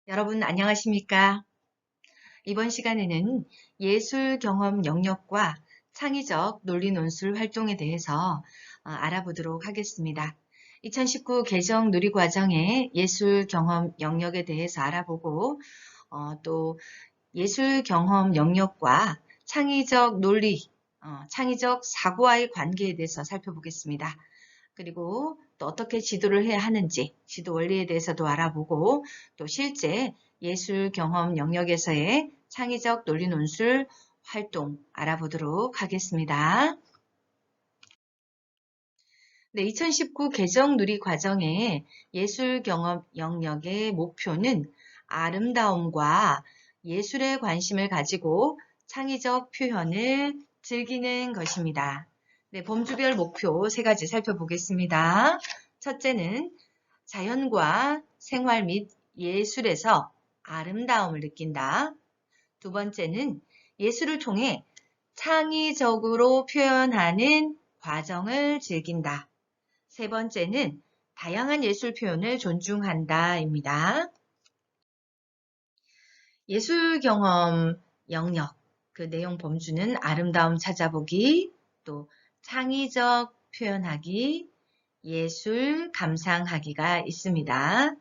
여러분 안녕하십니까? 이번 시간에는 예술 경험 영역과 창의적 논리 논술 활동에 대해서 알아보도록 하겠습니다. 2019 개정 누리과정의 예술 경험 영역에 대해서 알아보고 또 예술 경험 영역과 창의적 논리, 창의적 사고와의 관계에 대해서 살펴보겠습니다. 그리고 또 어떻게 지도를 해야 하는지, 지도 원리에 대해서도 알아보고 또 실제 예술 경험 영역에서의 창의적 논리 논술 활동 알아보도록 하겠습니다. 네, 2019 개정 누리 과정의 예술 경험 영역의 목표는 아름다움과 예술에 관심을 가지고 창의적 표현을 즐기는 것입니다. 네, 범주별 목표 세 가지 살펴보겠습니다. 첫째는 자연과 생활 및 예술에서 아름다움을 느낀다. 두 번째는 예술을 통해 창의적으로 표현하는 과정을 즐긴다. 세 번째는 다양한 예술 표현을 존중한다입니다. 예술 경험 영역, 그 내용 범주는 아름다움 찾아보기, 또 창의적 표현하기, 예술 감상하기가 있습니다.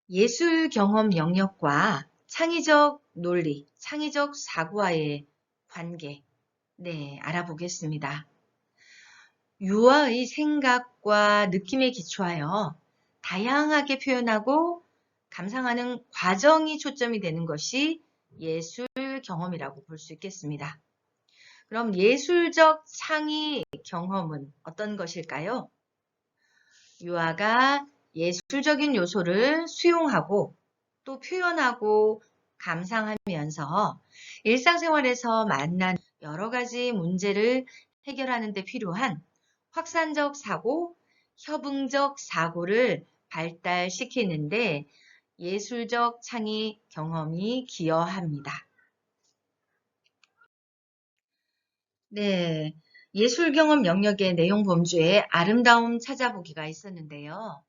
예술 경험 영역과 창의적 논리, 창의적 사고와의 관계, 네, 알아보겠습니다. 유아의 생각과 느낌에 기초하여 다양하게 표현하고 감상하는 과정이 초점이 되는 것이 예술 경험이라고 볼 수 있겠습니다. 그럼 예술적 창의 경험은 어떤 것일까요? 유아가 예술적인 요소를 수용하고 또 표현하고 감상하면서 일상생활에서 만난 여러 가지 문제를 해결하는 데 필요한 확산적 사고, 협응적 사고를 발달시키는데 예술적 창의 경험이 기여합니다. 네, 예술 경험 영역의 내용 범주에 아름다움 찾아보기가 있었는데요.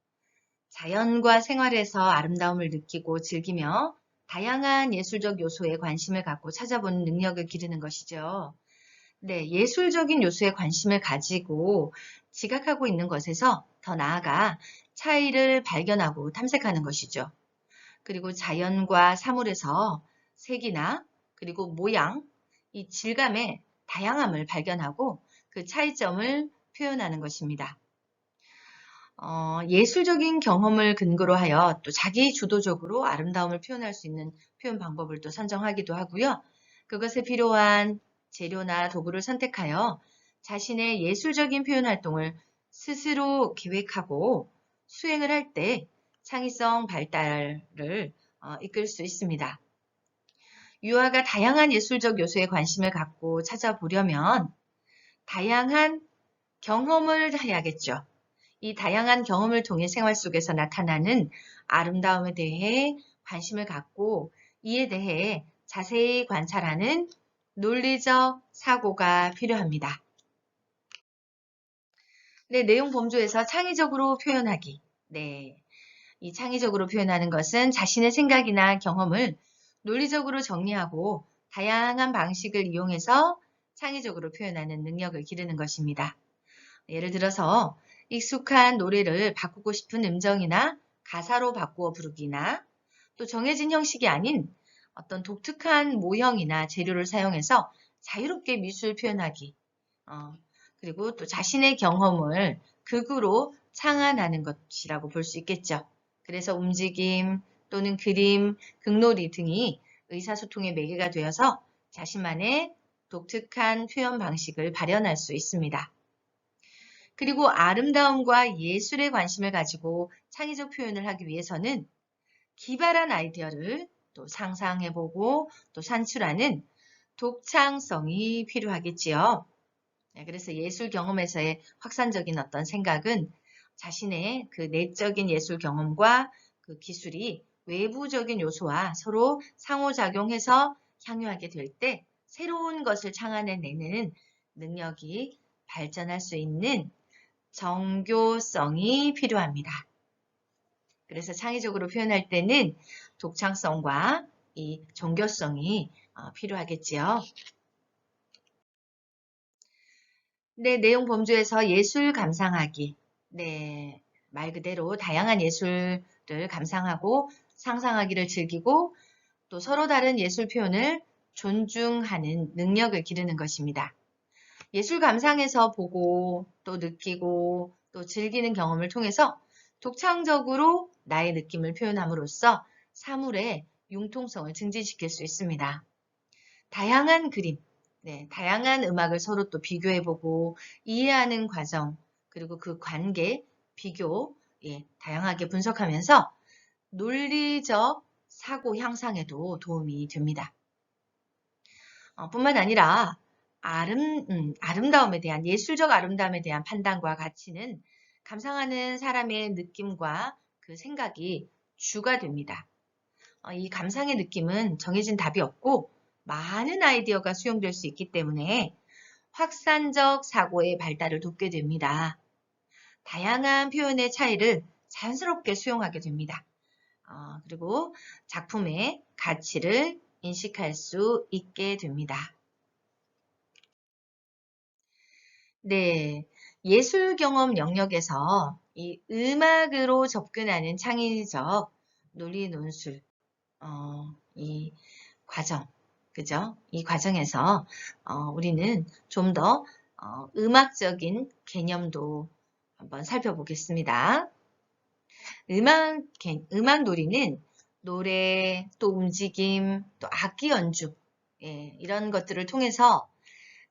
자연과 생활에서 아름다움을 느끼고 즐기며 다양한 예술적 요소에 관심을 갖고 찾아보는 능력을 기르는 것이죠. 네, 예술적인 요소에 관심을 가지고 지각하고 있는 것에서 더 나아가 차이를 발견하고 탐색하는 것이죠. 그리고 자연과 사물에서 색이나 그리고 모양, 이 질감의 다양함을 발견하고 그 차이점을 표현하는 것입니다. 예술적인 경험을 근거로 하여 또 자기 주도적으로 아름다움을 표현할 수 있는 표현 방법을 또 선정하기도 하고요. 그것에 필요한 재료나 도구를 선택하여 자신의 예술적인 표현 활동을 스스로 계획하고 수행을 할 때 창의성 발달을 이끌 수 있습니다. 유아가 다양한 예술적 요소에 관심을 갖고 찾아보려면 다양한 경험을 해야겠죠. 이 다양한 경험을 통해 생활 속에서 나타나는 아름다움에 대해 관심을 갖고 이에 대해 자세히 관찰하는 논리적 사고가 필요합니다. 네, 내용 범주에서 창의적으로 표현하기. 네, 이 창의적으로 표현하는 것은 자신의 생각이나 경험을 논리적으로 정리하고 다양한 방식을 이용해서 창의적으로 표현하는 능력을 기르는 것입니다. 예를 들어서 익숙한 노래를 바꾸고 싶은 음정이나 가사로 바꾸어 부르기나 또 정해진 형식이 아닌 어떤 독특한 모형이나 재료를 사용해서 자유롭게 미술 표현하기, 그리고 또 자신의 경험을 극으로 창안하는 것이라고 볼 수 있겠죠. 그래서 움직임 또는 그림, 극놀이 등이 의사소통의 매개가 되어서 자신만의 독특한 표현 방식을 발현할 수 있습니다. 그리고 아름다움과 예술에 관심을 가지고 창의적 표현을 하기 위해서는 기발한 아이디어를 또 상상해보고 또 산출하는 독창성이 필요하겠지요. 그래서 예술 경험에서의 확산적인 어떤 생각은 자신의 그 내적인 예술 경험과 그 기술이 외부적인 요소와 서로 상호작용해서 향유하게 될 때 새로운 것을 창안해내는 능력이 발전할 수 있는 정교성이 필요합니다. 그래서 창의적으로 표현할 때는 독창성과 이 정교성이 필요하겠지요. 네, 내용 범주에서 예술 감상하기. 네, 말 그대로 다양한 예술을 감상하고 상상하기를 즐기고 또 서로 다른 예술 표현을 존중하는 능력을 기르는 것입니다. 예술 감상에서 보고 또 느끼고 또 즐기는 경험을 통해서 독창적으로 나의 느낌을 표현함으로써 사물의 융통성을 증진시킬 수 있습니다. 다양한 그림, 네, 다양한 음악을 서로 또 비교해보고 이해하는 과정, 그리고 그 관계, 비교, 다양하게 분석하면서 논리적 사고 향상에도 도움이 됩니다. 뿐만 아니라 아름다움에 대한 예술적 아름다움에 대한 판단과 가치는 감상하는 사람의 느낌과 그 생각이 주가 됩니다. 이 감상의 느낌은 정해진 답이 없고 많은 아이디어가 수용될 수 있기 때문에 확산적 사고의 발달을 돕게 됩니다. 다양한 표현의 차이를 자연스럽게 수용하게 됩니다. 그리고 작품의 가치를 인식할 수 있게 됩니다. 네, 예술 경험 영역에서 이 음악으로 접근하는 창의적 논리 논술, 이 과정, 그죠? 이 과정에서 우리는 좀 더 음악적인 개념도 한번 살펴보겠습니다. 음악 놀이는 노래, 또 움직임, 또 악기 연주, 이런 것들을 통해서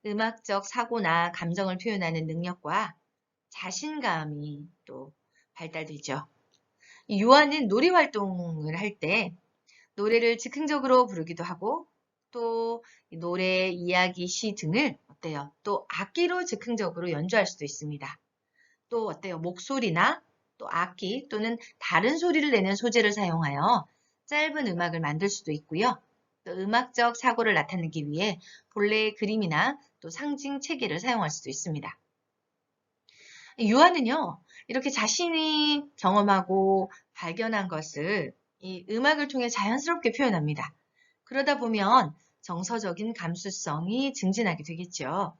음악적 사고나 감정을 표현하는 능력과 자신감이 또 발달되죠. 유아는 놀이 활동을 할 때 노래를 즉흥적으로 부르기도 하고 또 노래, 이야기, 시 등을 어때요? 또 악기로 즉흥적으로 연주할 수도 있습니다. 또 어때요? 목소리나 또 악기 또는 다른 소리를 내는 소재를 사용하여 짧은 음악을 만들 수도 있고요. 또 음악적 사고를 나타내기 위해 본래의 그림이나 또 상징 체계를 사용할 수도 있습니다. 유아는요, 이렇게 자신이 경험하고 발견한 것을 이 음악을 통해 자연스럽게 표현합니다. 그러다 보면 정서적인 감수성이 증진하게 되겠죠.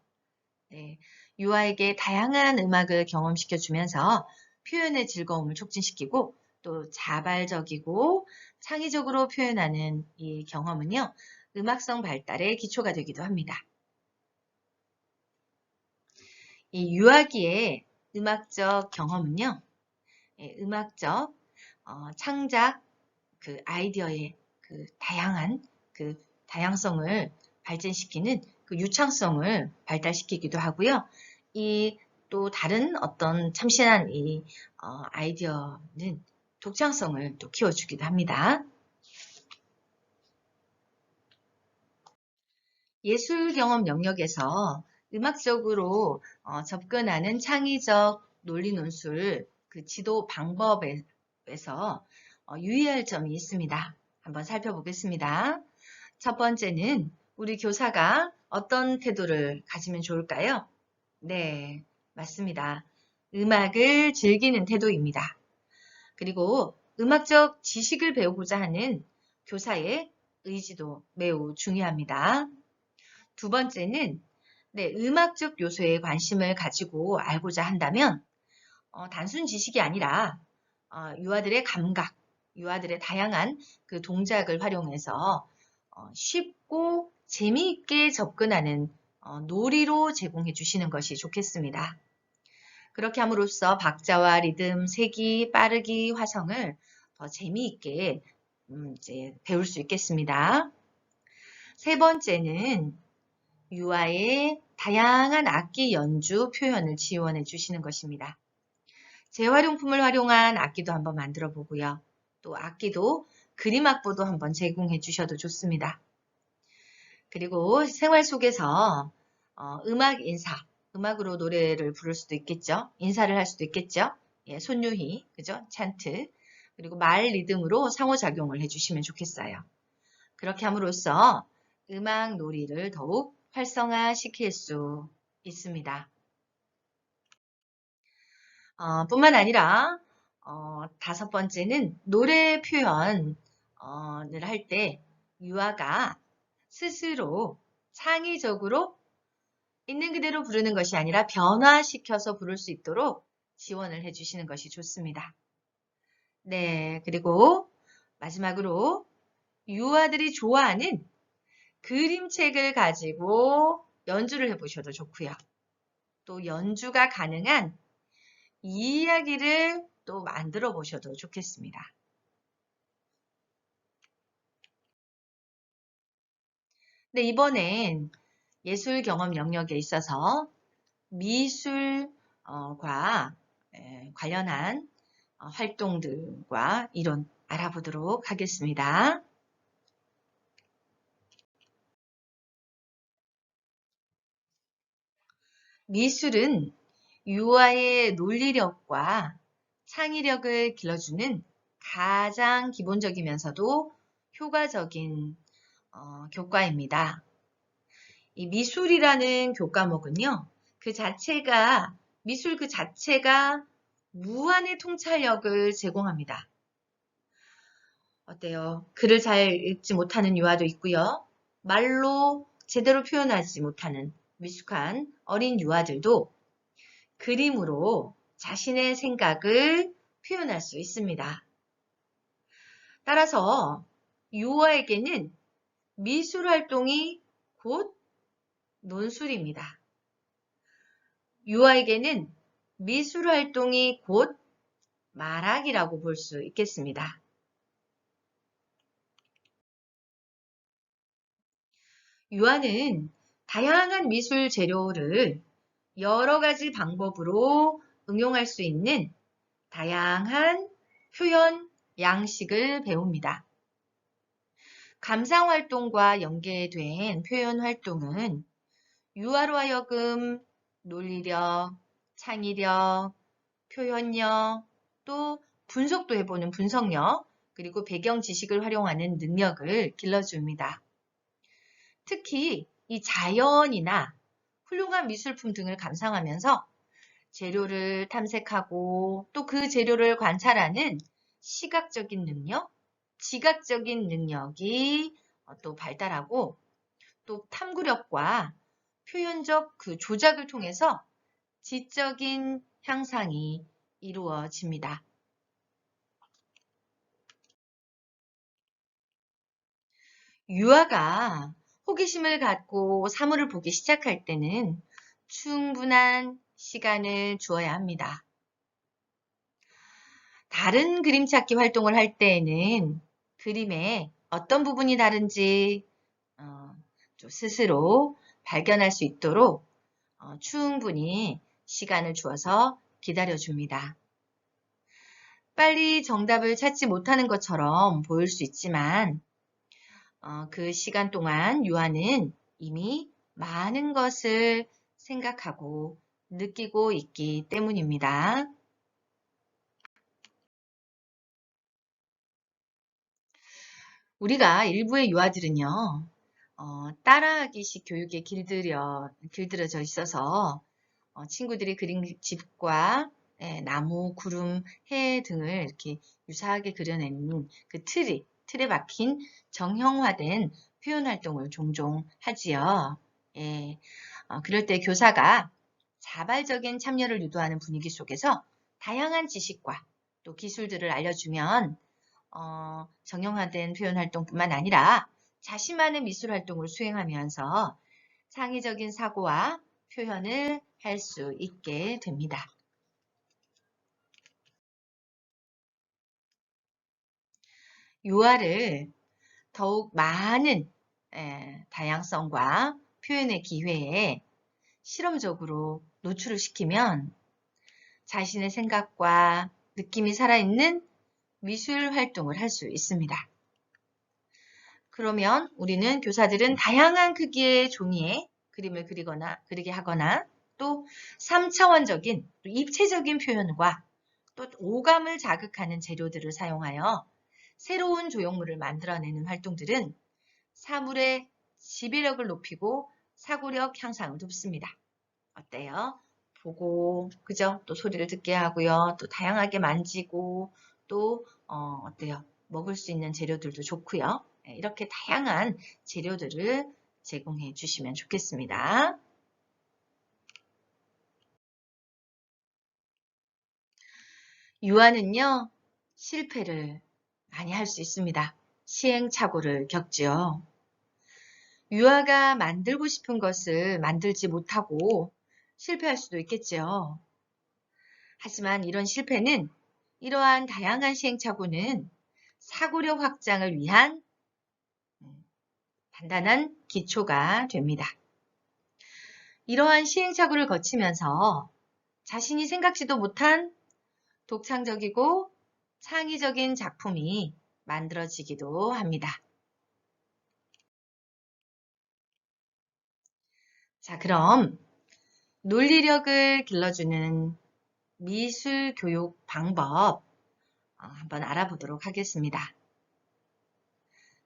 네, 유아에게 다양한 음악을 경험시켜 주면서 표현의 즐거움을 촉진시키고 또 자발적이고 창의적으로 표현하는 이 경험은요, 음악성 발달의 기초가 되기도 합니다. 이 유아기의 음악적 경험은요, 음악적 창작 그 아이디어의 그 다양한 그 다양성을 발전시키는 그 유창성을 발달시키기도 하고요. 이 또 다른 어떤 참신한 이 아이디어는 독창성을 또 키워주기도 합니다. 예술 경험 영역에서 음악적으로 접근하는 창의적 논리 논술 그 지도 방법에서 유의할 점이 있습니다. 한번 살펴보겠습니다. 첫 번째는 우리 교사가 어떤 태도를 가지면 좋을까요? 네, 맞습니다. 음악을 즐기는 태도입니다. 그리고 음악적 지식을 배우고자 하는 교사의 의지도 매우 중요합니다. 두 번째는 네, 음악적 요소에 관심을 가지고 알고자 한다면 단순 지식이 아니라 유아들의 감각, 유아들의 다양한 그 동작을 활용해서 쉽고 재미있게 접근하는 놀이로 제공해 주시는 것이 좋겠습니다. 그렇게 함으로써 박자와 리듬, 세기, 빠르기, 화성을 더 재미있게 이제 배울 수 있겠습니다. 세 번째는 유아의 다양한 악기 연주 표현을 지원해 주시는 것입니다. 재활용품을 활용한 악기도 한번 만들어 보고요. 또 악기도 그림 악보도 한번 제공해 주셔도 좋습니다. 그리고 생활 속에서 음악 인사, 음악으로 노래를 부를 수도 있겠죠. 인사를 할 수도 있겠죠. 예, 손유희, 그죠? 찬트. 그리고 말 리듬으로 상호작용을 해주시면 좋겠어요. 그렇게 함으로써 음악 놀이를 더욱 활성화시킬 수 있습니다. 뿐만 아니라 다섯 번째는 노래 표현을 할 때 유아가 스스로 창의적으로 있는 그대로 부르는 것이 아니라 변화시켜서 부를 수 있도록 지원을 해주시는 것이 좋습니다. 네, 그리고 마지막으로 유아들이 좋아하는 그림책을 가지고 연주를 해보셔도 좋고요. 또 연주가 가능한 이야기를 또 만들어 보셔도 좋겠습니다. 네, 이번엔 예술 경험 영역에 있어서 미술과 관련한 활동들과 이론 알아보도록 하겠습니다. 미술은 유아의 논리력과 창의력을 길러주는 가장 기본적이면서도 효과적인 교과입니다. 이 미술이라는 교과목은요, 미술 그 자체가 무한의 통찰력을 제공합니다. 어때요? 글을 잘 읽지 못하는 유아도 있고요. 말로 제대로 표현하지 못하는 미숙한 어린 유아들도 그림으로 자신의 생각을 표현할 수 있습니다. 따라서 유아에게는 미술 활동이 곧 논술입니다. 유아에게는 미술 활동이 곧 말하기라고 볼 수 있겠습니다. 유아는 다양한 미술 재료를 여러 가지 방법으로 응용할 수 있는 다양한 표현 양식을 배웁니다. 감상 활동과 연계된 표현 활동은 유아로 하여금 논리력, 창의력, 표현력, 또 분석도 해보는 분석력, 그리고 배경 지식을 활용하는 능력을 길러줍니다. 특히 이 자연이나 훌륭한 미술품 등을 감상하면서 재료를 탐색하고 또 그 재료를 관찰하는 시각적인 능력, 지각적인 능력이 또 발달하고 또 탐구력과 표현적 그 조작을 통해서 지적인 향상이 이루어집니다. 유아가 호기심을 갖고 사물을 보기 시작할 때는 충분한 시간을 주어야 합니다. 다른 그림 찾기 활동을 할 때에는 그림의 어떤 부분이 다른지 스스로 발견할 수 있도록 충분히 시간을 주어서 기다려줍니다. 빨리 정답을 찾지 못하는 것처럼 보일 수 있지만 그 시간 동안 유아는 이미 많은 것을 생각하고 느끼고 있기 때문입니다. 우리가 일부의 유아들은요, 따라하기식 교육에 길들여져 있어서 친구들이 그린 집과 나무, 구름, 해 등을 이렇게 유사하게 그려내는 그 틀에 박힌 정형화된 표현 활동을 종종 하지요. 예, 그럴 때 교사가 자발적인 참여를 유도하는 분위기 속에서 다양한 지식과 또 기술들을 알려주면 정형화된 표현 활동뿐만 아니라 자신만의 미술 활동을 수행하면서 창의적인 사고와 표현을 할 수 있게 됩니다. 유아를 더욱 많은 다양성과 표현의 기회에 실험적으로 노출을 시키면 자신의 생각과 느낌이 살아있는 미술 활동을 할 수 있습니다. 그러면 우리는 교사들은 다양한 크기의 종이에 그림을 그리게 하거나 또 3차원적인 또 입체적인 표현과 또 오감을 자극하는 재료들을 사용하여 새로운 조형물을 만들어내는 활동들은 사물의 지배력을 높이고 사고력 향상을 돕습니다. 어때요? 보고, 그죠? 또 소리를 듣게 하고요. 또 다양하게 만지고, 또, 어때요? 먹을 수 있는 재료들도 좋고요. 네, 이렇게 다양한 재료들을 제공해 주시면 좋겠습니다. 유아는요, 실패를 많이 할 수 있습니다. 시행착오를 겪지요. 유아가 만들고 싶은 것을 만들지 못하고 실패할 수도 있겠지요. 하지만 이런 실패는 이러한 다양한 시행착오는 사고력 확장을 위한 단단한 기초가 됩니다. 이러한 시행착오를 거치면서 자신이 생각지도 못한 독창적이고 창의적인 작품이 만들어지기도 합니다. 자, 그럼 논리력을 길러주는 미술 교육 방법 한번 알아보도록 하겠습니다.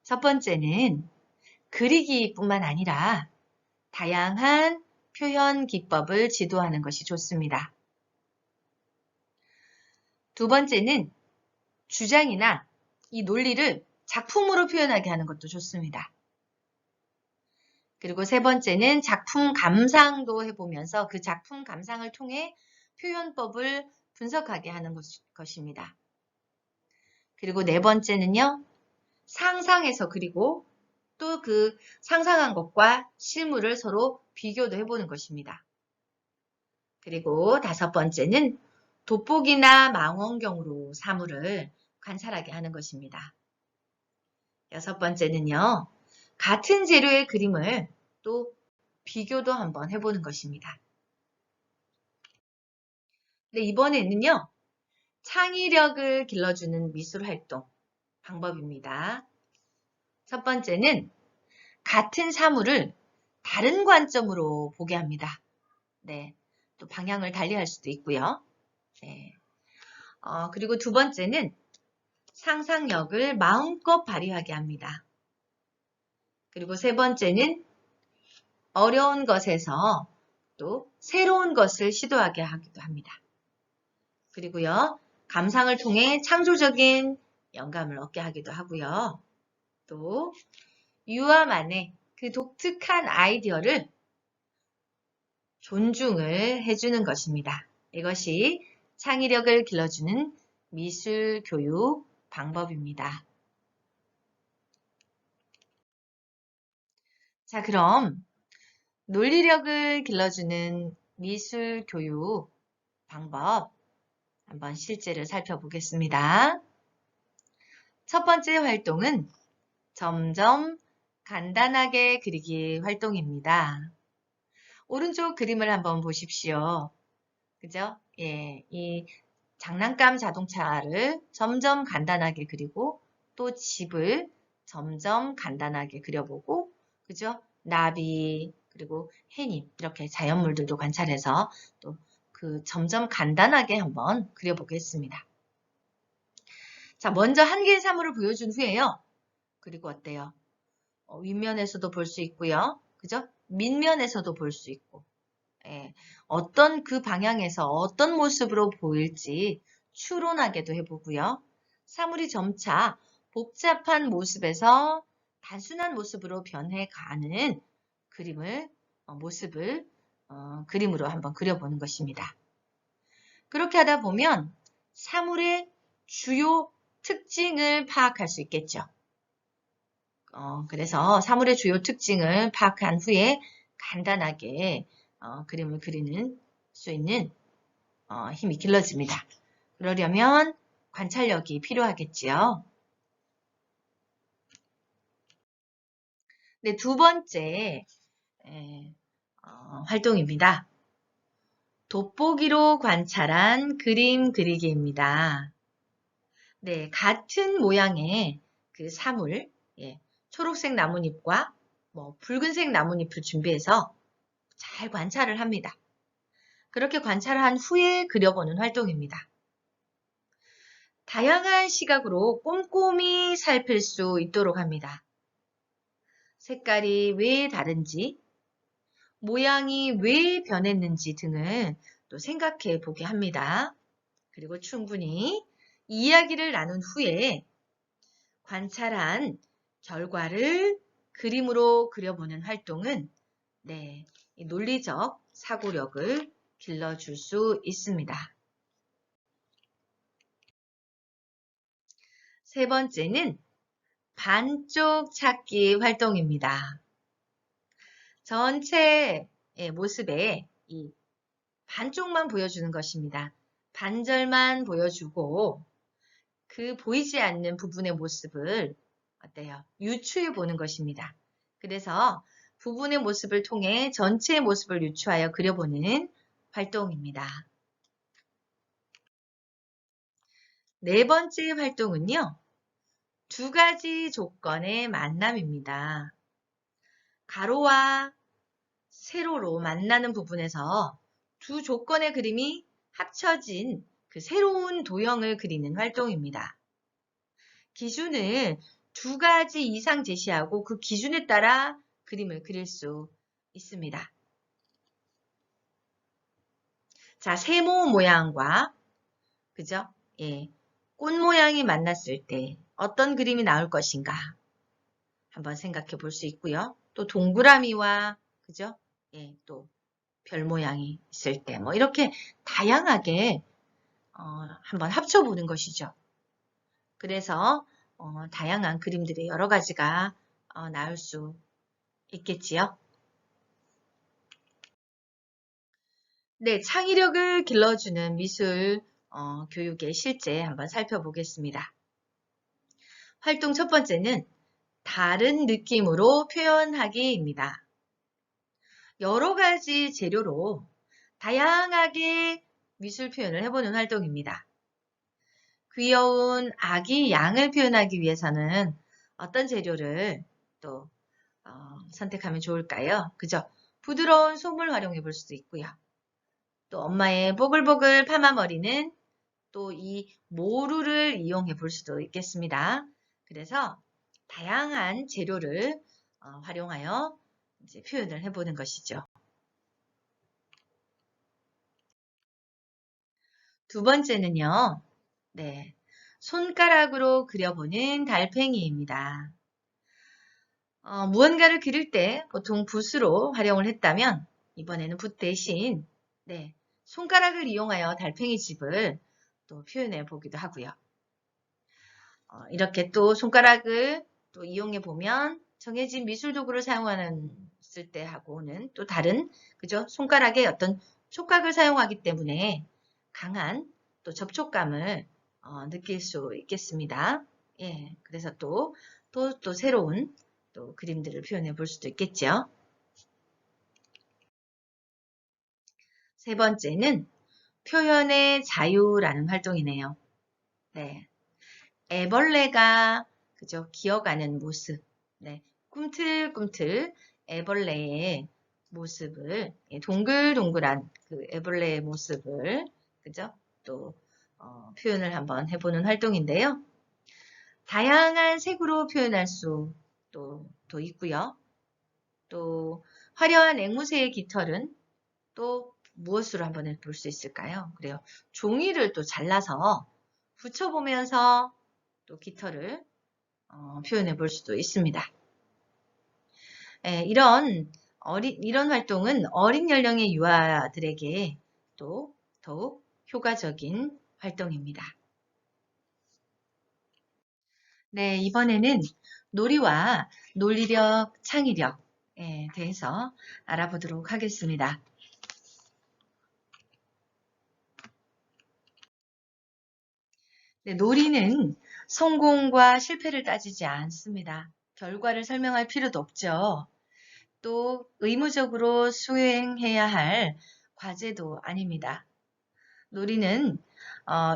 첫 번째는 그리기뿐만 아니라 다양한 표현 기법을 지도하는 것이 좋습니다. 두 번째는 주장이나 이 논리를 작품으로 표현하게 하는 것도 좋습니다. 그리고 세 번째는 작품 감상도 해보면서 그 작품 감상을 통해 표현법을 분석하게 하는 것입니다. 그리고 네 번째는요, 상상해서 그리고 또 그 상상한 것과 실물을 서로 비교도 해보는 것입니다. 그리고 다섯 번째는 돋보기나 망원경으로 사물을 관찰하게 하는 것입니다. 여섯 번째는요, 같은 재료의 그림을 또 비교도 한번 해보는 것입니다. 네, 이번에는요, 창의력을 길러주는 미술활동 방법입니다. 첫 번째는 같은 사물을 다른 관점으로 보게 합니다. 네, 또 방향을 달리할 수도 있고요. 네. 그리고 두 번째는 상상력을 마음껏 발휘하게 합니다. 그리고 세 번째는 어려운 것에서 또 새로운 것을 시도하게 하기도 합니다. 그리고요, 감상을 통해 창조적인 영감을 얻게 하기도 하고요. 또 유아만의 그 독특한 아이디어를 존중을 해주는 것입니다. 이것이 창의력을 길러주는 미술 교육 방법입니다. 자, 그럼 논리력을 길러주는 미술 교육 방법 한번 실제를 살펴보겠습니다. 첫 번째 활동은 점점 간단하게 그리기 활동입니다. 오른쪽 그림을 한번 보십시오. 그죠? 예, 이 장난감 자동차를 점점 간단하게 그리고 또 집을 점점 간단하게 그려보고, 그죠? 나비, 그리고 해님, 이렇게 자연물들도 관찰해서 또 그 점점 간단하게 한번 그려보겠습니다. 자, 먼저 한 개의 사물을 보여준 후에요. 그리고 어때요? 윗면에서도 볼 수 있고요. 그죠? 밑면에서도 볼 수 있고. 예, 어떤 그 방향에서 어떤 모습으로 보일지 추론하게도 해보고요. 사물이 점차 복잡한 모습에서 단순한 모습으로 변해가는 모습을 그림으로 한번 그려보는 것입니다. 그렇게 하다 보면 사물의 주요 특징을 파악할 수 있겠죠. 그래서 사물의 주요 특징을 파악한 후에 간단하게 그림을 그리는 수 있는 힘이 길러집니다. 그러려면 관찰력이 필요하겠지요. 네, 두 번째 활동입니다. 돋보기로 관찰한 그림 그리기입니다. 네, 같은 모양의 그 사물, 예, 초록색 나뭇잎과 붉은색 나뭇잎을 준비해서 잘 관찰을 합니다. 그렇게 관찰한 후에 그려보는 활동입니다. 다양한 시각으로 꼼꼼히 살필 수 있도록 합니다. 색깔이 왜 다른지, 모양이 왜 변했는지 등을 또 생각해 보게 합니다. 그리고 충분히 이야기를 나눈 후에 관찰한 결과를 그림으로 그려보는 활동은 이 논리적 사고력을 길러줄 수 있습니다. 세 번째는 반쪽 찾기 활동입니다. 전체 모습에 이 반쪽만 보여주는 것입니다. 반절만 보여주고 그 보이지 않는 부분의 모습을 어때요? 유추해 보는 것입니다. 그래서 부분의 모습을 통해 전체의 모습을 유추하여 그려보는 활동입니다. 네 번째 활동은요. 두 가지 조건의 만남입니다. 가로와 세로로 만나는 부분에서 두 조건의 그림이 합쳐진 그 새로운 도형을 그리는 활동입니다. 기준을 두 가지 이상 제시하고 그 기준에 따라 그림을 그릴 수 있습니다. 자, 세모 모양과 그죠? 꽃 모양이 만났을 때 어떤 그림이 나올 것인가 한번 생각해 볼 수 있고요. 또 동그라미와 그죠? 또 별 모양이 있을 때 뭐 이렇게 다양하게 한번 합쳐보는 것이죠. 그래서 다양한 그림들의 여러 가지가 나올 수 있겠지요. 네, 창의력을 길러주는 미술 교육의 실제 한번 살펴보겠습니다. 활동 첫 번째는 다른 느낌으로 표현하기입니다. 여러 가지 재료로 다양하게 미술 표현을 해보는 활동입니다. 귀여운 아기 양을 표현하기 위해서는 어떤 재료를 또 선택하면 좋을까요? 그죠? 부드러운 솜을 활용해 볼 수도 있고요. 또 엄마의 보글보글 파마머리는 또 이 모루를 이용해 볼 수도 있겠습니다. 그래서 다양한 재료를 활용하여 이제 표현을 해보는 것이죠. 두 번째는요. 손가락으로 그려보는 달팽이입니다. 무언가를 그릴 때 보통 붓으로 활용을 했다면 이번에는 붓 대신 손가락을 이용하여 달팽이 집을 또 표현해 보기도 하고요. 이렇게 또 손가락을 또 이용해 보면 정해진 미술 도구를 사용하는 쓸 때하고는 또 다른 그죠? 손가락에 어떤 촉각을 사용하기 때문에 강한 또 접촉감을 느낄 수 있겠습니다. 그래서 또 새로운 또 그림들을 표현해 볼 수도 있겠죠. 세 번째는 표현의 자유라는 활동이네요. 애벌레가 그죠? 기어가는 모습. 꿈틀꿈틀 애벌레의 모습을 동글동글한 그 애벌레의 모습을 그죠? 또 표현을 한번 해보는 활동인데요. 다양한 색으로 표현할 수 또 있고요. 또 화려한 앵무새의 깃털은 또 무엇으로 한번 해볼 수 있을까요? 그래요. 종이를 또 잘라서 붙여보면서 또 깃털을 표현해 볼 수도 있습니다. 이런 활동은 어린 연령의 유아들에게 또 더욱 효과적인 활동입니다. 이번에는 놀이와 논리력, 창의력에 대해서 알아보도록 하겠습니다. 놀이는 성공과 실패를 따지지 않습니다. 결과를 설명할 필요도 없죠. 또 의무적으로 수행해야 할 과제도 아닙니다. 놀이는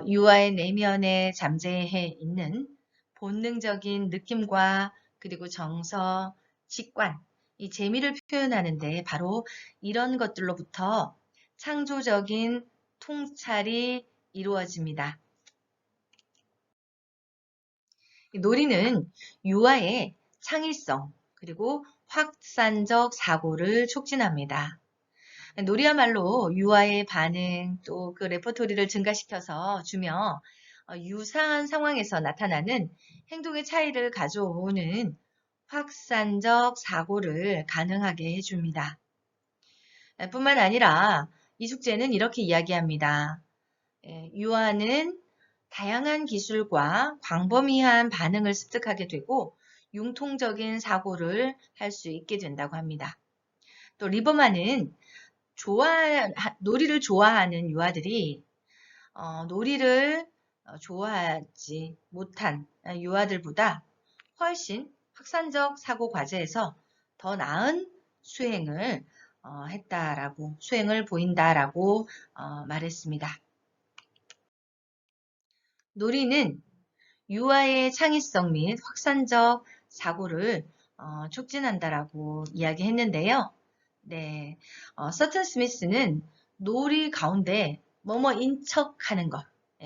유아의 내면에 잠재해 있는 본능적인 느낌과 그리고 정서, 직관, 이 재미를 표현하는데 바로 이런 것들로부터 창조적인 통찰이 이루어집니다. 놀이는 유아의 창의성 그리고 확산적 사고를 촉진합니다. 놀이야말로 유아의 반응 또 그 레퍼토리를 증가시켜서 주며 유사한 상황에서 나타나는 행동의 차이를 가져오는 확산적 사고를 가능하게 해줍니다. 뿐만 아니라 이 숙제는 이렇게 이야기합니다. 유아는 다양한 기술과 광범위한 반응을 습득하게 되고 융통적인 사고를 할 수 있게 된다고 합니다. 또 리버만은 놀이를 좋아하는 유아들이 놀이를 좋아하지 못한 유아들보다 훨씬 확산적 사고 과제에서 더 나은 수행을 수행을 보인다라고 말했습니다. 놀이는 유아의 창의성 및 확산적 사고를 촉진한다라고 이야기했는데요. 네, 서튼 스미스는 놀이 가운데 뭐뭐인 척하는 것,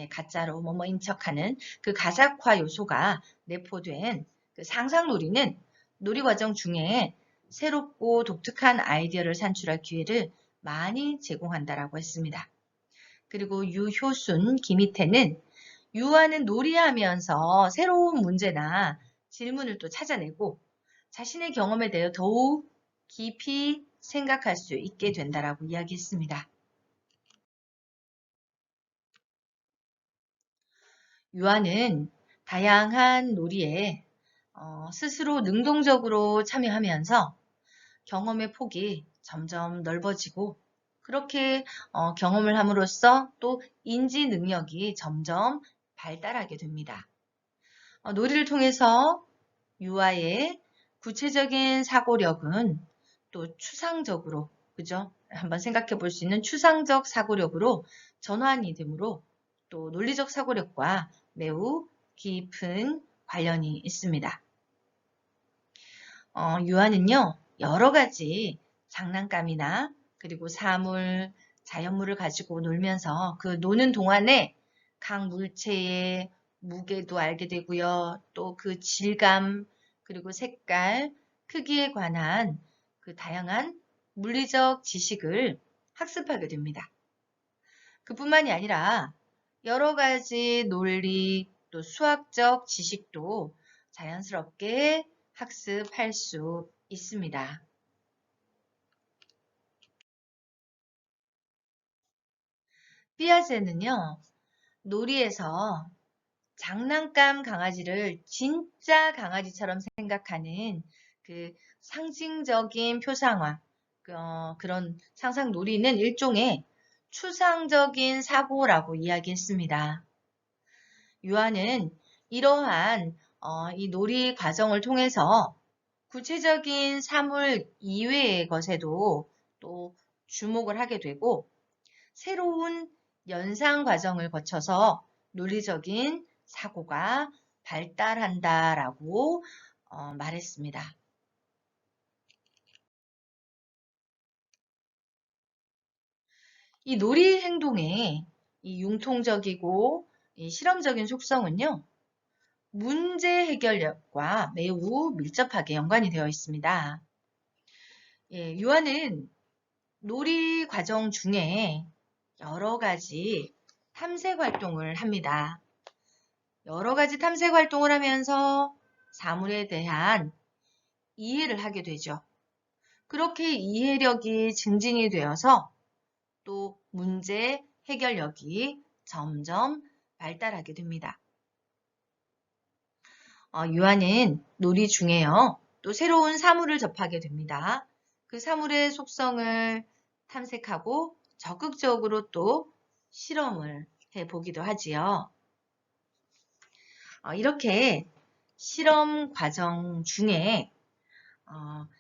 가짜로 뭐뭐인 척하는 그 가작화 요소가 내포된 그 상상놀이는 놀이 과정 중에 새롭고 독특한 아이디어를 산출할 기회를 많이 제공한다라고 했습니다. 그리고 유효순, 김희태는 유아는 놀이하면서 새로운 문제나 질문을 또 찾아내고 자신의 경험에 대해 더욱 깊이 생각할 수 있게 된다라고 이야기했습니다. 유아는 다양한 놀이에 스스로 능동적으로 참여하면서 경험의 폭이 점점 넓어지고 그렇게 경험을 함으로써 또 인지 능력이 점점 발달하게 됩니다. 놀이를 통해서 유아의 구체적인 사고력은 또 추상적으로, 그죠? 한번 생각해 볼 수 있는 추상적 사고력으로 전환이 되므로 또 논리적 사고력과 매우 깊은 관련이 있습니다. 유아는요, 여러 가지 장난감이나 그리고 사물, 자연물을 가지고 놀면서 그 노는 동안에 각 물체의 무게도 알게 되고요. 또 그 질감, 그리고 색깔, 크기에 관한 그 다양한 물리적 지식을 학습하게 됩니다. 그뿐만이 아니라 여러 가지 논리, 또 수학적 지식도 자연스럽게 학습할 수 있습니다. 피아제는요, 놀이에서 장난감 강아지를 진짜 강아지처럼 생각하는 그 상징적인 표상화, 그런 상상 놀이는 일종의 추상적인 사고라고 이야기했습니다. 유아는 이러한 이 놀이 과정을 통해서 구체적인 사물 이외의 것에도 또 주목을 하게 되고 새로운 연상 과정을 거쳐서 논리적인 사고가 발달한다라고 말했습니다. 이 놀이 행동의 이 융통적이고 이 실험적인 속성은요, 문제 해결력과 매우 밀접하게 연관이 되어 있습니다. 유아는 놀이 과정 중에 여러 가지 탐색 활동을 합니다. 여러 가지 탐색 활동을 하면서 사물에 대한 이해를 하게 되죠. 그렇게 이해력이 증진이 되어서 또 문제 해결력이 점점 발달하게 됩니다. 유아는 놀이 중에요. 또 새로운 사물을 접하게 됩니다. 그 사물의 속성을 탐색하고 적극적으로 또 실험을 해보기도 하지요. 이렇게 실험 과정 중에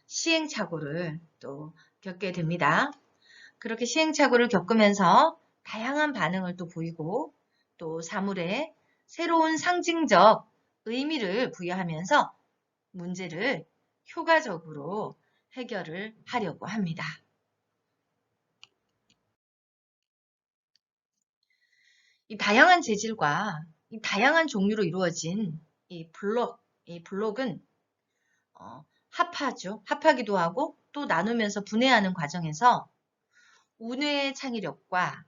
시행착오를 또 겪게 됩니다. 그렇게 시행착오를 겪으면서 다양한 반응을 또 보이고 또 사물에 새로운 상징적 의미를 부여하면서 문제를 효과적으로 해결을 하려고 합니다. 이 다양한 재질과 이 다양한 종류로 이루어진 이 블록은 합하죠. 합하기도 하고 또 나누면서 분해하는 과정에서 우뇌의 창의력과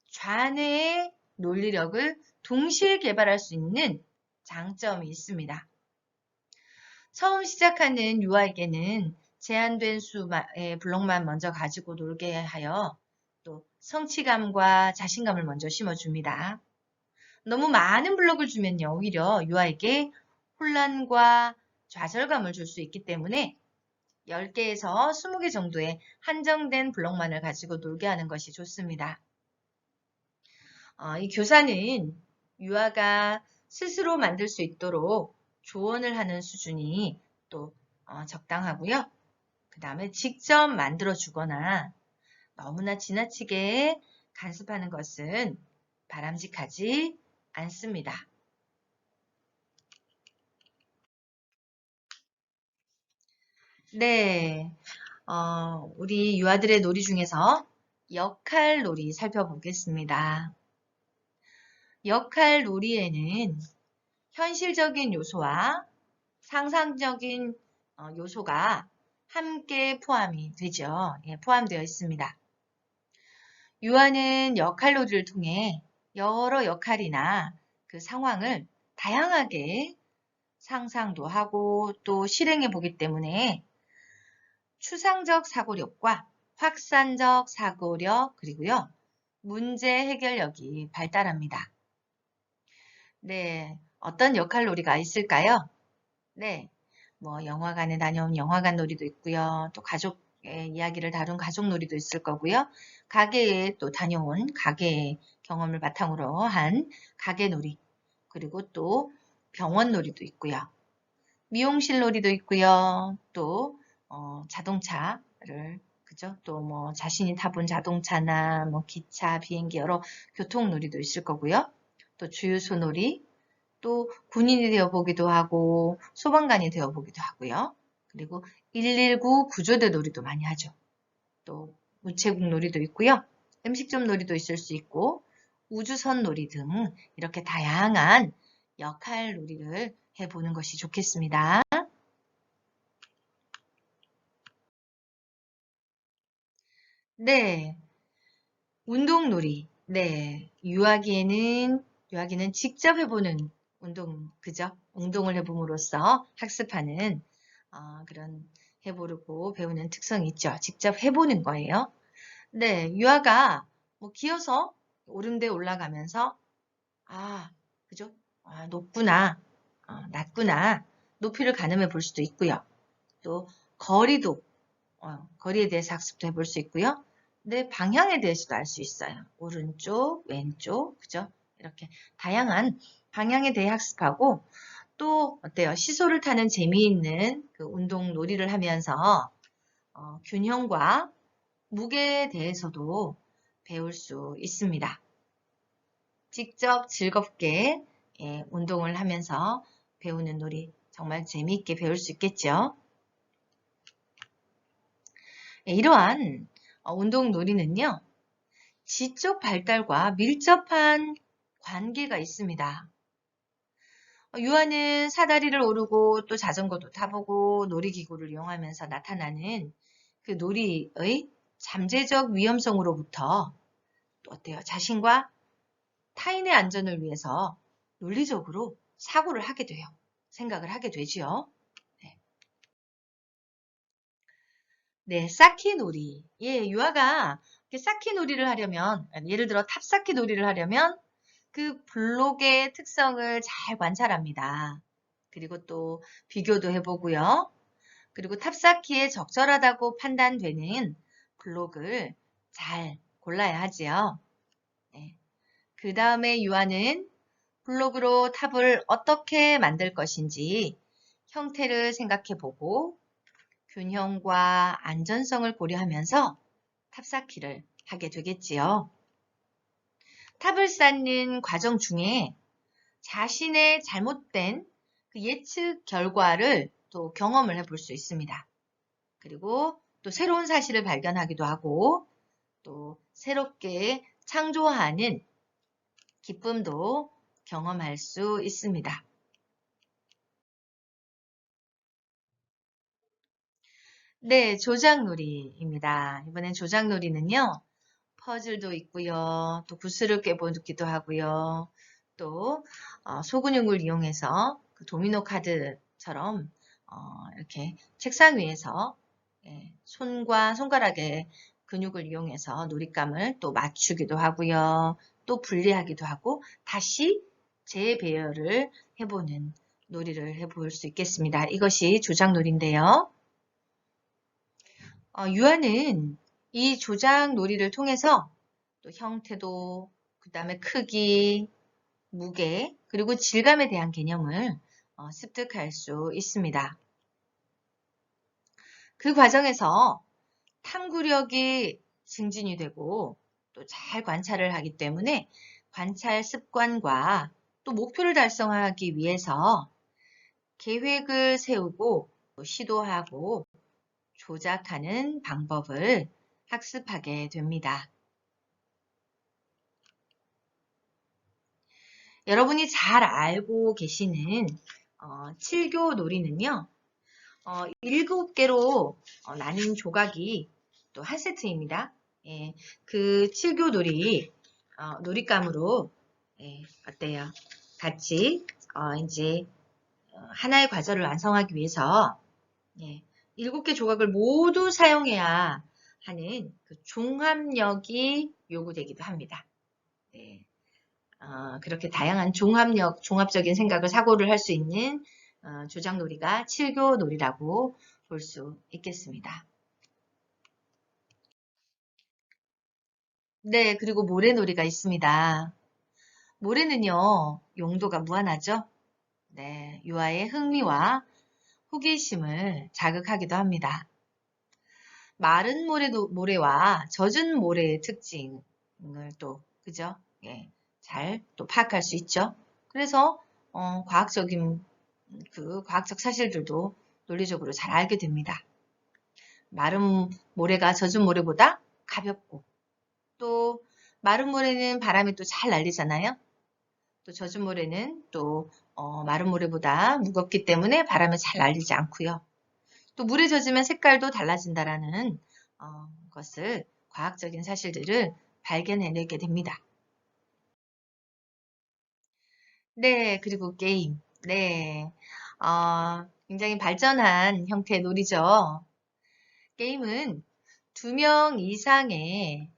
좌뇌의 논리력을 동시에 개발할 수 있는 장점이 있습니다. 처음 시작하는 유아에게는 제한된 수의 블록만 먼저 가지고 놀게 하여 또 성취감과 자신감을 먼저 심어줍니다. 너무 많은 블록을 주면요, 오히려 유아에게 혼란과 좌절감을 줄 수 있기 때문에 10개에서 20개 정도의 한정된 블록만을 가지고 놀게 하는 것이 좋습니다. 이 교사는 유아가 스스로 만들 수 있도록 조언을 하는 수준이 또 적당하고요. 그 다음에 직접 만들어 주거나 너무나 지나치게 간섭하는 것은 바람직하지 않습니다. 네, 우리 유아들의 놀이 중에서 역할 놀이 살펴보겠습니다. 역할 놀이에는 현실적인 요소와 상상적인 요소가 함께 포함이 되죠. 예, 포함되어 있습니다. 유아는 역할 놀이를 통해 여러 역할이나 그 상황을 다양하게 상상도 하고 또 실행해 보기 때문에 추상적 사고력과 확산적 사고력 그리고요 문제 해결력이 발달합니다. 네, 어떤 역할 놀이가 있을까요? 네, 뭐 영화관에 다녀온 영화관 놀이도 있고요. 또 가족의 이야기를 다룬 가족 놀이도 있을 거고요. 가게에 또 다녀온 가게 경험을 바탕으로 한 가게 놀이 그리고 또 병원 놀이도 있고요. 미용실 놀이도 있고요. 또 자동차를 그죠? 또 뭐 자신이 타본 자동차나 뭐 기차, 비행기 여러 교통 놀이도 있을 거고요. 또 주유소 놀이, 또 군인이 되어보기도 하고 소방관이 되어보기도 하고요. 그리고 119 구조대 놀이도 많이 하죠. 또 우체국 놀이도 있고요. 음식점 놀이도 있을 수 있고 우주선 놀이 등 이렇게 다양한 역할 놀이를 해보는 것이 좋겠습니다. 네, 운동놀이. 네, 유아기는 직접 해보는 운동, 그죠? 운동을 해봄으로써 학습하는 그런 해보고 배우는 특성이 있죠. 직접 해보는 거예요. 네, 유아가 뭐 기어서 오름대 올라가면서 그죠? 높구나, 낮구나, 높이를 가늠해 볼 수도 있고요. 또 거리도 거리에 대해서 학습도 해볼 수 있고요. 내 방향에 대해서도 알 수 있어요. 오른쪽, 왼쪽, 그죠? 이렇게 다양한 방향에 대해 학습하고 또 어때요? 시소를 타는 재미있는 그 운동 놀이를 하면서 균형과 무게에 대해서도 배울 수 있습니다. 직접 즐겁게 운동을 하면서 배우는 놀이 정말 재미있게 배울 수 있겠죠. 이러한 운동 놀이는요. 지적 발달과 밀접한 관계가 있습니다. 유아는 사다리를 오르고 또 자전거도 타보고 놀이기구를 이용하면서 나타나는 그 놀이의 잠재적 위험성으로부터 또 어때요? 자신과 타인의 안전을 위해서 논리적으로 사고를 하게 돼요. 생각을 하게 되지요. 네. 네, 쌓기 놀이. 예, 유아가 쌓기 놀이를 하려면, 예를 들어 탑쌓기 놀이를 하려면 그 블록의 특성을 잘 관찰합니다. 그리고 또 비교도 해보고요. 그리고 탑쌓기에 적절하다고 판단되는 블록을 잘 골라야 하지요. 네. 그 다음에 유아는 블록으로 탑을 어떻게 만들 것인지 형태를 생각해 보고 균형과 안전성을 고려하면서 탑쌓기를 하게 되겠지요. 탑을 쌓는 과정 중에 자신의 잘못된 그 예측 결과를 또 경험을 해볼 수 있습니다. 그리고 또 새로운 사실을 발견하기도 하고 또 새롭게 창조하는 기쁨도 경험할 수 있습니다. 네, 조작놀이입니다. 이번엔 조작놀이는요. 퍼즐도 있고요. 또 구슬을 깨보기도 하고요. 또 소근육을 이용해서 그 도미노 카드처럼 이렇게 책상 위에서 손과 손가락의 근육을 이용해서 놀잇감을 또 맞추기도 하고요. 또 분리하기도 하고 다시 재배열을 해보는 놀이를 해볼 수 있겠습니다. 이것이 조작놀이인데요. 유아는 이 조작놀이를 통해서 또 형태도 그 다음에 크기, 무게, 그리고 질감에 대한 개념을 습득할 수 있습니다. 그 과정에서 탐구력이 증진이 되고 또 잘 관찰을 하기 때문에 관찰 습관과 또 목표를 달성하기 위해서 계획을 세우고 시도하고 조작하는 방법을 학습하게 됩니다. 여러분이 잘 알고 계시는 7교 놀이는요. 7개로 나뉜 조각이 또 한 세트입니다. 예, 그 7교 놀이 놀잇감으로 어때요? 같이 이제 하나의 과제를 완성하기 위해서 7개 조각을 모두 사용해야 하는 그 종합력이 요구되기도 합니다. 네. 그렇게 다양한 종합적인 생각을 사고를 할 수 있는 조작놀이가 7교 놀이라고 볼 수 있겠습니다. 네, 그리고 모래놀이가 있습니다. 모래는요, 용도가 무한하죠? 네, 유아의 흥미와 호기심을 자극하기도 합니다. 마른 모래와 젖은 모래의 특징을 또, 그죠? 예, 잘 또 파악할 수 있죠? 그래서, 과학적 사실들도 논리적으로 잘 알게 됩니다. 마른 모래가 젖은 모래보다 가볍고, 또 마른 모래는 바람에 또 잘 날리잖아요. 또 젖은 모래는 또 마른 모래보다 무겁기 때문에 바람에 잘 날리지 않고요. 또 물에 젖으면 색깔도 달라진다라는 것을 과학적인 사실들을 발견해내게 됩니다. 네, 그리고 게임. 네, 굉장히 발전한 형태의 놀이죠. 게임은 2명 이상의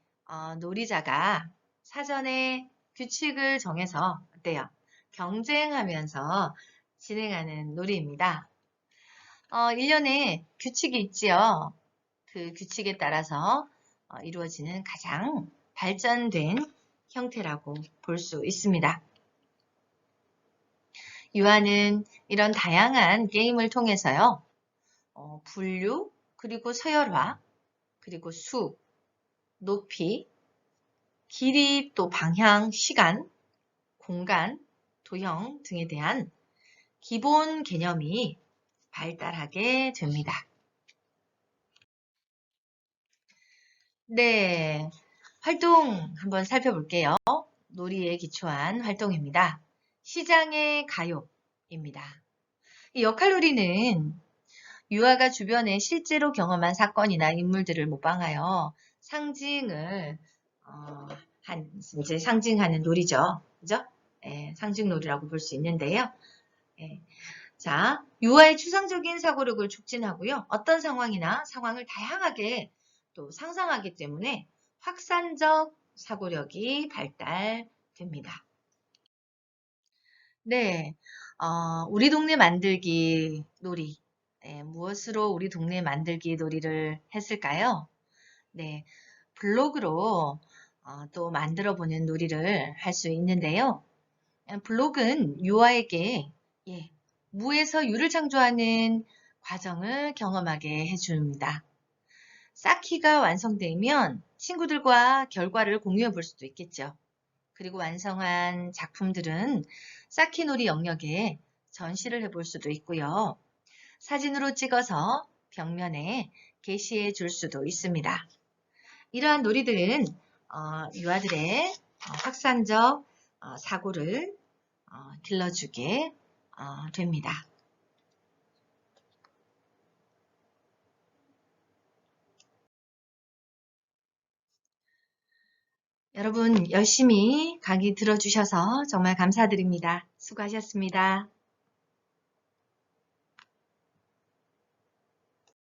놀이자가 사전에 규칙을 정해서 어때요? 경쟁하면서 진행하는 놀이입니다. 일련의 규칙이 있지요. 그 규칙에 따라서 이루어지는 가장 발전된 형태라고 볼 수 있습니다. 유아는 이런 다양한 게임을 통해서요. 분류, 그리고 서열화, 그리고 수, 높이, 길이, 또 방향, 시간, 공간, 도형 등에 대한 기본 개념이 발달하게 됩니다. 네, 활동 한번 살펴볼게요. 놀이에 기초한 활동입니다. 시장의 가요입니다. 이 역할놀이는 유아가 주변에 실제로 경험한 사건이나 인물들을 모방하여 상징을 이제 상징하는 놀이죠. 그죠? 상징놀이라고 볼 수 있는데요. 자, 유아의 추상적인 사고력을 촉진하고요. 어떤 상황이나 상황을 다양하게 또 상상하기 때문에 확산적 사고력이 발달됩니다. 네, 우리 동네 만들기 놀이. 무엇으로 우리 동네 만들기 놀이를 했을까요? 네, 블록으로 또 만들어 보는 놀이를 할 수 있는데요. 블록은 유아에게 무에서 유를 창조하는 과정을 경험하게 해줍니다. 쌓기가 완성되면 친구들과 결과를 공유해 볼 수도 있겠죠. 그리고 완성한 작품들은 쌓기놀이 영역에 전시를 해볼 수도 있고요. 사진으로 찍어서 벽면에 게시해 줄 수도 있습니다. 이러한 놀이들은 유아들의 확산적 사고를 길러주게 됩니다. 여러분 열심히 강의 들어주셔서 정말 감사드립니다. 수고하셨습니다.